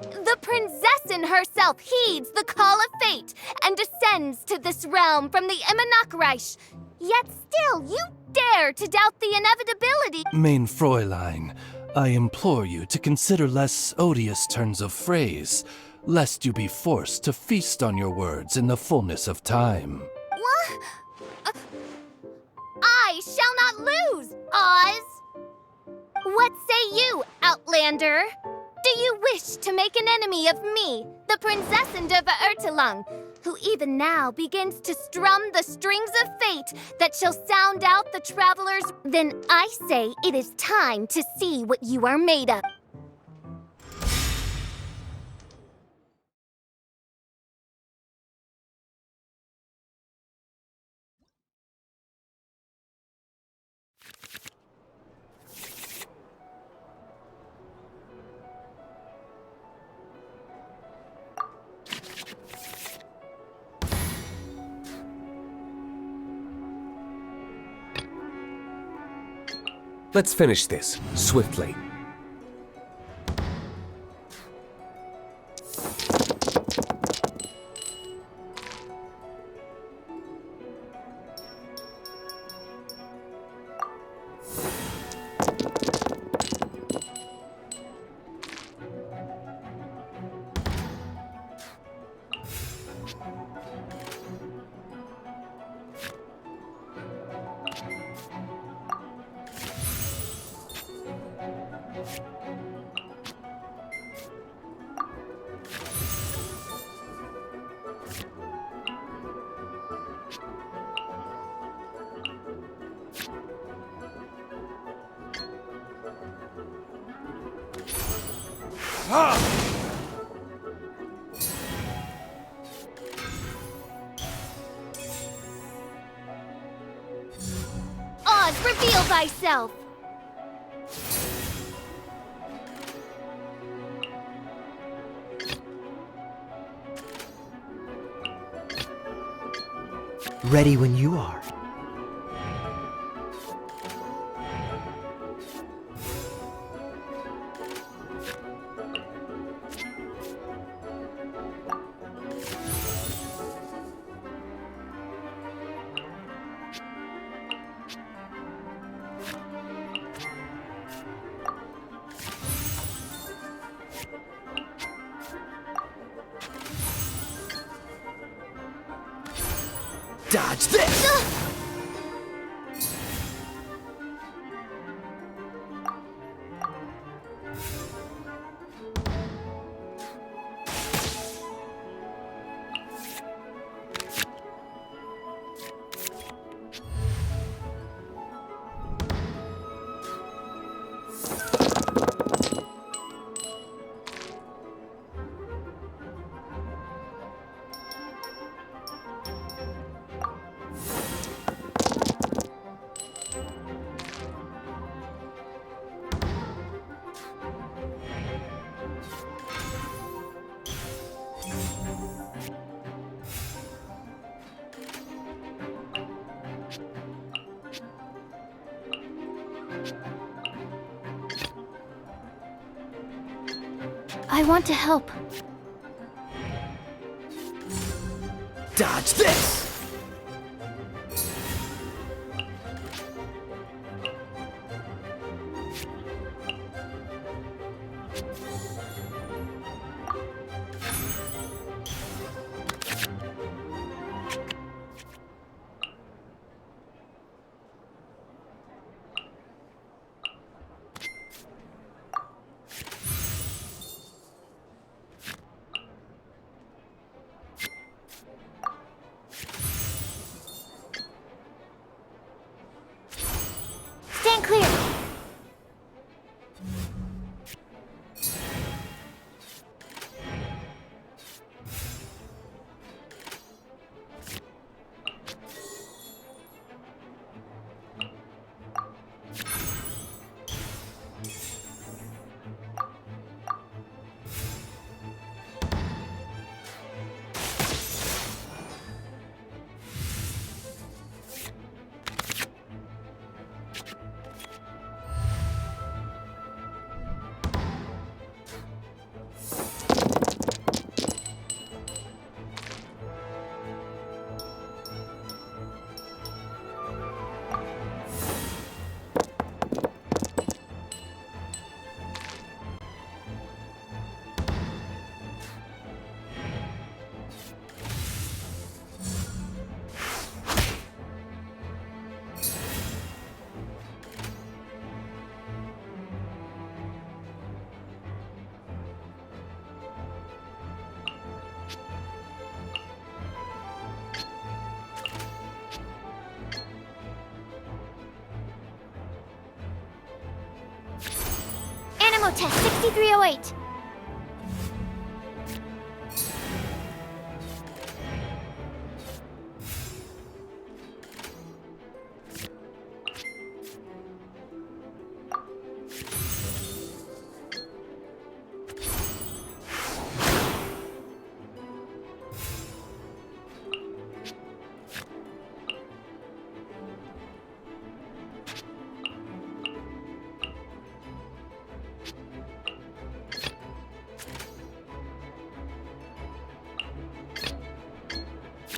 The Prinzessin herself heeds the call of fate and descends to this realm from the Immanakreich. Yet still, you dare to doubt the inevitability. Main Fräulein, I implore you to consider less odious turns of phrase, lest you be forced to feast on your words in the fullness of time. What? I shall not lose, Oz! What say you, Outlander? Do you wish to make an enemy of me, the Prinzessin de Verurtelung, who even now begins to strum the strings of fate that shall sound out the travelers? Then I say it is time to see what you are made of. Let's finish this, swiftly. Oz, reveal thyself! Ready when you are. Dodge this! I want to help. Dodge this! Stand clear! Animal test 6308.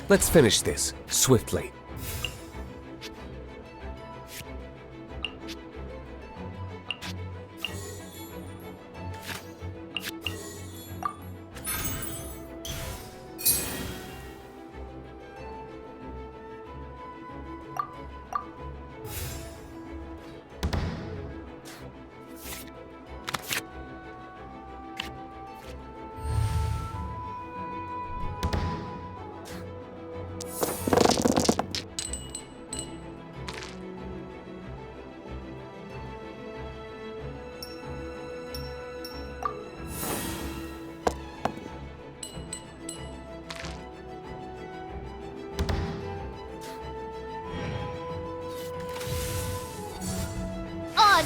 Let's finish this swiftly.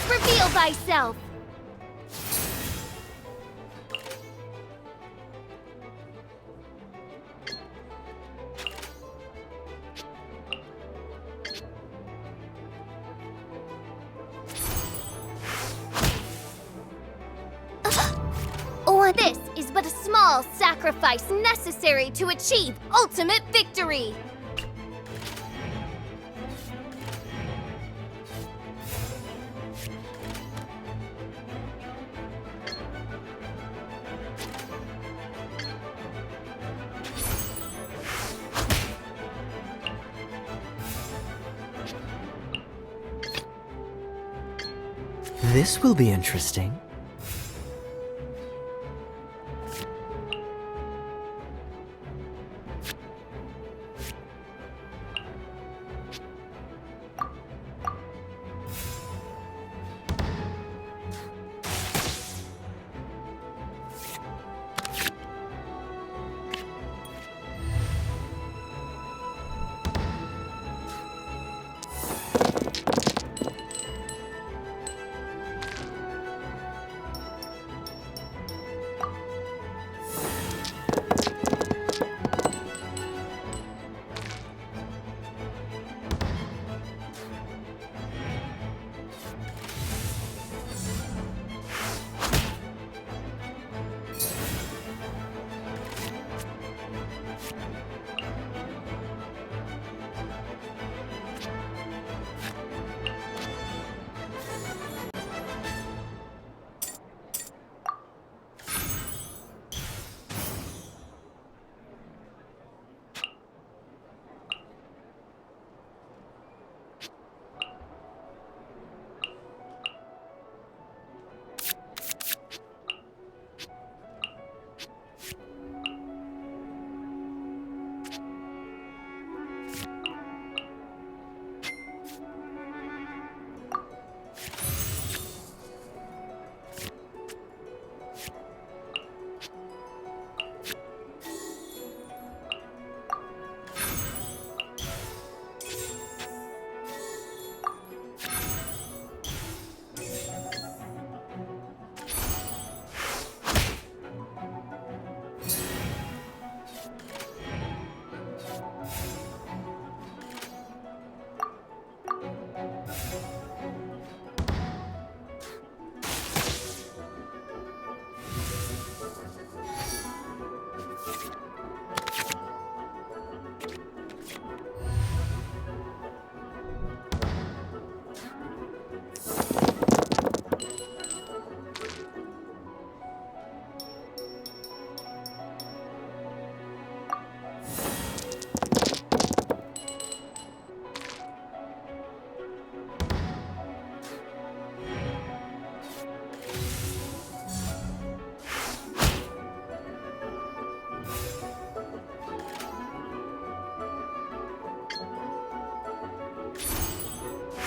Reveal thyself! This is but a small sacrifice necessary to achieve ultimate victory! This will be interesting.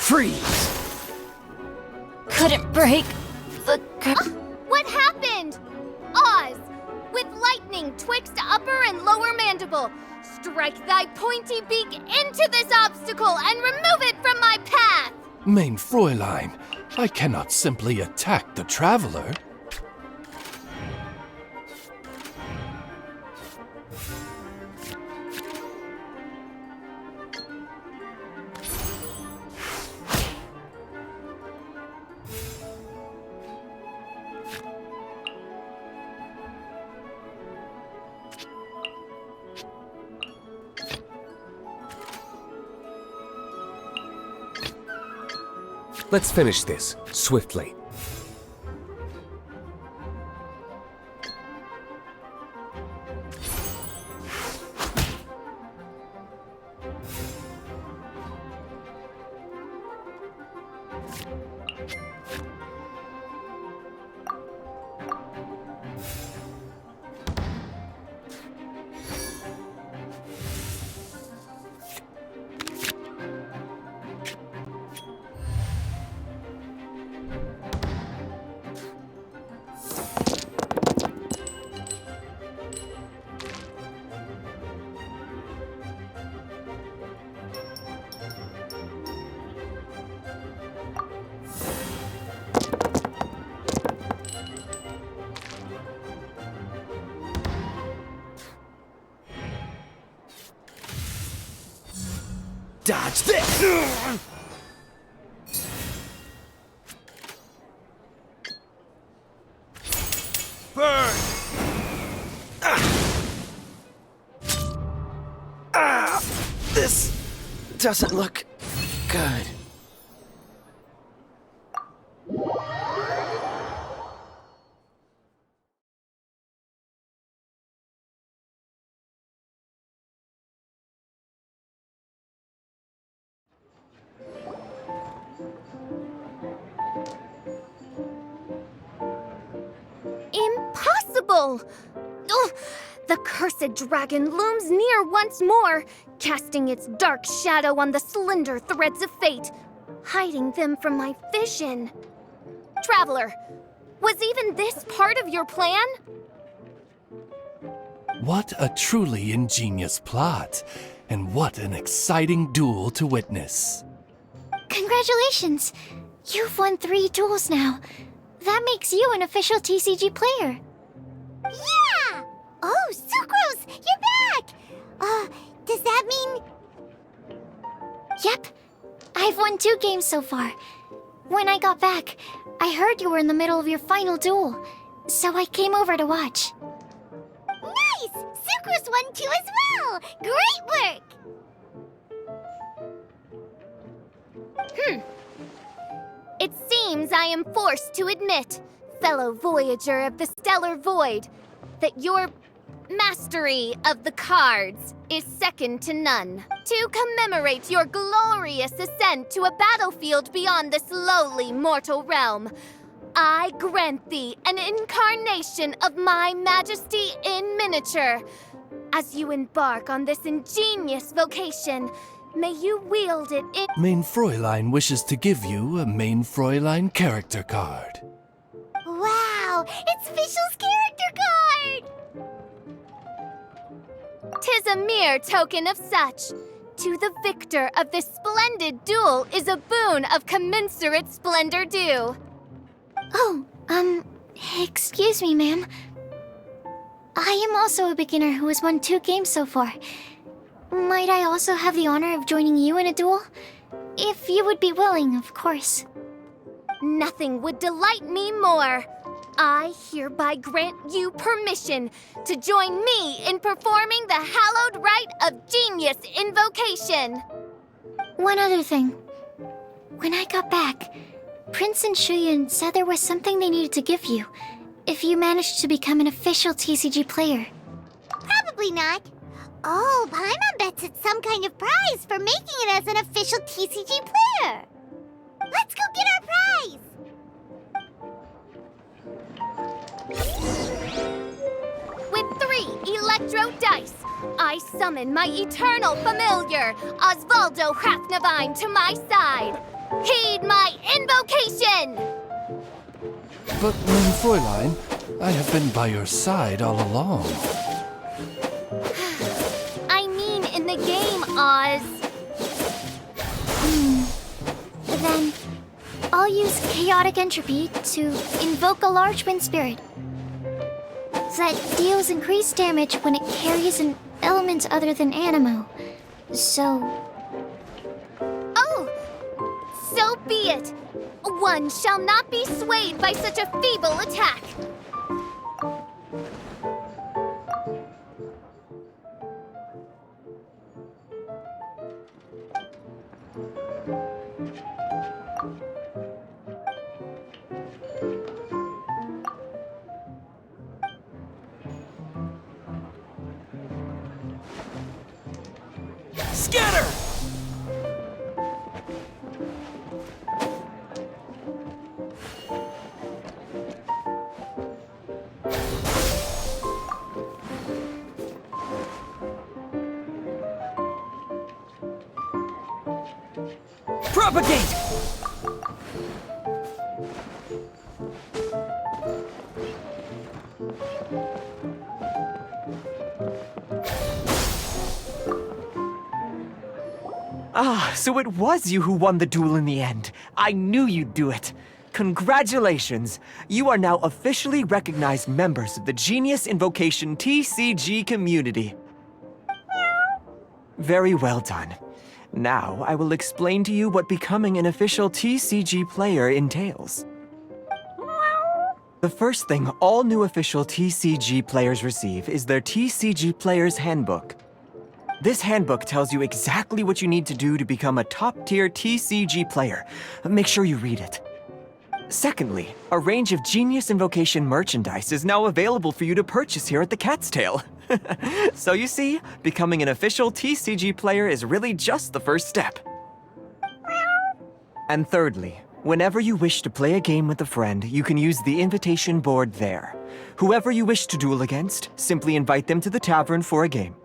Freeze! Couldn't break the What happened? Oz, with lightning twixt upper and lower mandible, strike thy pointy beak into this obstacle and remove it from my path! Mein Fräulein, I cannot simply attack the traveler. Let's finish this swiftly. Dodge this! Burn! This doesn't look good. evil! Ugh! The cursed dragon looms near once more, casting its dark shadow on the slender threads of fate, hiding them from my vision. Traveler, was even this part of your plan? What a truly ingenious plot, and what an exciting duel to witness. Congratulations! You've won 3 duels now. That makes you an official TCG player. Yeah! Oh, Sucrose, you're back! Does that mean... Yep. I've won 2 games so far. When I got back, I heard you were in the middle of your final duel, so I came over to watch. Nice! Sucrose won too as well! Great work! It seems I am forced to admit, fellow voyager of the stellar void, that your mastery of the cards is second to none. To commemorate your glorious ascent to a battlefield beyond this lowly mortal realm, I grant thee an incarnation of my majesty in miniature. As you embark on this ingenious vocation, may you wield it in... Main Fräulein wishes to give you a Main Fräulein character card. Wow! It's Fischl's character card! 'Tis a mere token of such. To the victor of this splendid duel is a boon of commensurate splendor due. Oh, excuse me, ma'am. I am also a beginner who has won 2 games so far. Might I also have the honor of joining you in a duel? If you would be willing, of course. Nothing would delight me more. I hereby grant you permission to join me in performing the hallowed rite of genius invocation. One other thing. When I got back, Prince and Shuyan said there was something they needed to give you if you managed to become an official TCG player. Probably not. Oh, Paimon bets it's some kind of prize for making it as an official TCG player. Let's go get our prize! With 3 electro dice, I summon my eternal familiar, Osvaldo Hrafnavine, to my side. Heed my invocation! But, Main Fräulein, I have been by your side all along. I mean in the game, Oz. Then, I'll use Chaotic Entropy to invoke a large wind spirit that deals increased damage when it carries an element other than Anemo. So... Oh! So be it! One shall not be swayed by such a feeble attack! Scatter! Propagate! Ah, so it was you who won the duel in the end. I knew you'd do it. Congratulations! You are now officially recognized members of the Genius Invocation TCG community. Very well done. Now, I will explain to you what becoming an official TCG player entails. The first thing all new official TCG players receive is their TCG Player's Handbook. This handbook tells you exactly what you need to do to become a top-tier TCG player. Make sure you read it. Secondly, a range of Genius Invocation merchandise is now available for you to purchase here at the Cat's Tail. So you see, becoming an official TCG player is really just the first step. And thirdly, Whenever you wish to play a game with a friend, you can use the invitation board there. Whoever you wish to duel against, simply invite them to the tavern for a game.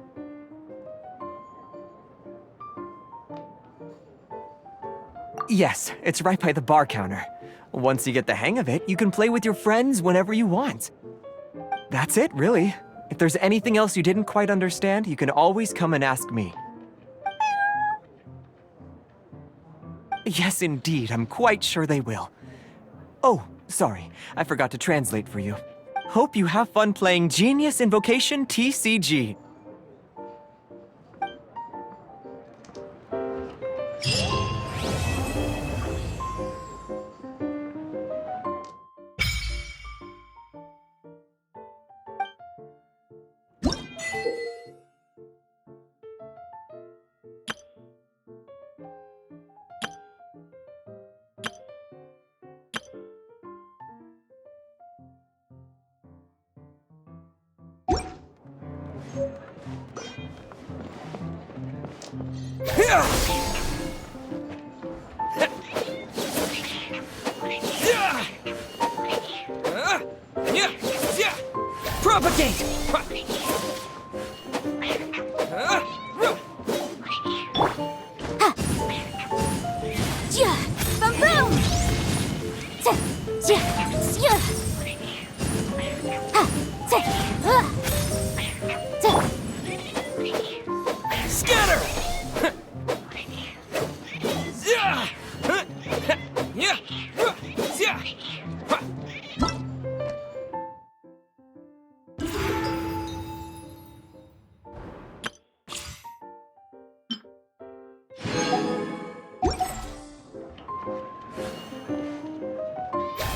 Yes, it's right by the bar counter. Once you get the hang of it, you can play with your friends whenever you want. That's it, really. If there's anything else you didn't quite understand, you can always come and ask me. Yes, indeed. I'm quite sure they will. Oh, sorry. I forgot to translate for you. Hope you have fun playing Genius Invocation TCG. Propagate! Boom boom! Scatter!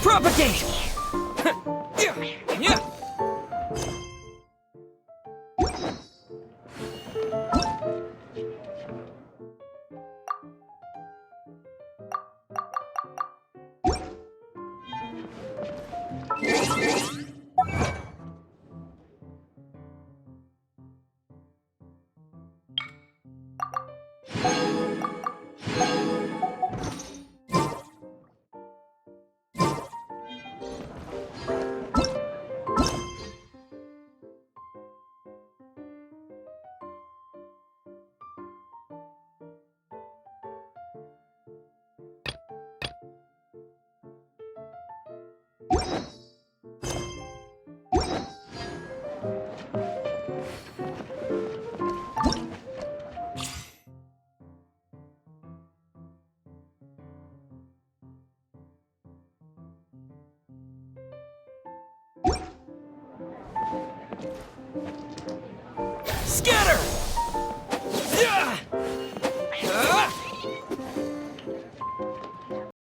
Propagate! You